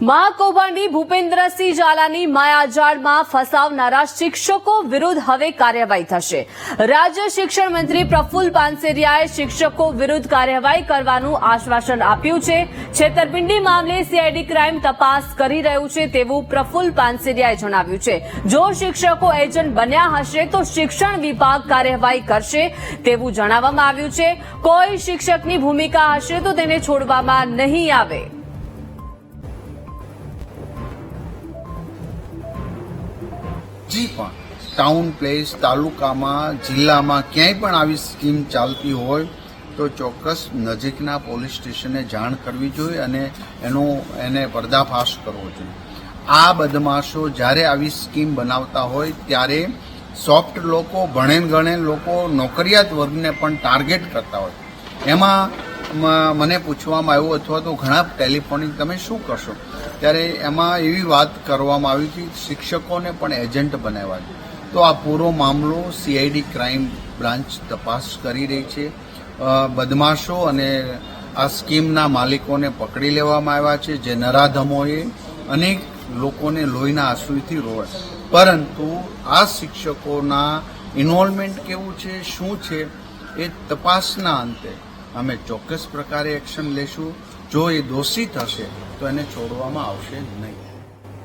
મહાકૌભાંડી ભૂપેન્દ્રસિંહ ઝાલાની માયાજાળમાં ફસાવનારા શિક્ષકો વિરુદ્ધ હવે કાર્યવાહી થશે। રાજ્ય શિક્ષણ મંત્રી પ્રફુલ્લ પાનસેરિયાએ શિક્ષકો વિરુદ્ધ કાર્યવાહી કરવાનું આશ્વાસન આપ્યું છે। છેતરપિંડી મામલે સીઆઈડી ક્રાઇમ તપાસ કરી રહ્યું છે તેવું પ્રફુલ્લ પાનસેરિયાએ જણાવ્યું છે। જો શિક્ષકો એજન્ટ બન્યા હશે તો શિક્ષણ વિભાગ કાર્યવાહી કરશે તેવું જણાવવામાં આવ્યું છે। કોઈ શિક્ષકની ભૂમિકા હશે તો તેને છોડવામાં નહીં આવે। जी पण टाउन प्लेस तालुकामां जिल्लामां क्यांय पण आवी स्कीम चालती होय तो चोक्कस नजीकना पोलीस स्टेशने जाण करवी जोईए अने एने पर्दाफाश करवो जोईए। आ बदमाशो ज्यारे आवी स्कीम बनावता होय त्यारे सॉफ्ट लोको भणेल गणेल लोको नौकरियात वर्गने पण टार्गेट करता होय। एमां મને પૂછવામાં આવ્યું અથવા તો ઘણા ટેલિફોનિક તમે શું કરશો ત્યારે એમાં એવી વાત કરવામાં આવી કે શિક્ષકોને પણ એજન્ટ બનાવ્યા છે। તો આ પૂરો મામલો સીઆઈડી ક્રાઇમ બ્રાન્ચ તપાસ કરી રહી છે। બદમાશો અને આ સ્કીમના માલિકોને પકડી લેવામાં આવ્યા છે જે નરાધમોએ અનેક લોકોને લોહીના આંસુથી રોવે। પરંતુ આ શિક્ષકોના ઇન્વોલ્વમેન્ટ કેવું છે શું છે એ તપાસના અંતે અમે ચોક્કસ પ્રકારે એક્શન લેશું। જો એ દોષિત હશે તો એને છોડવામાં આવશે નહીં।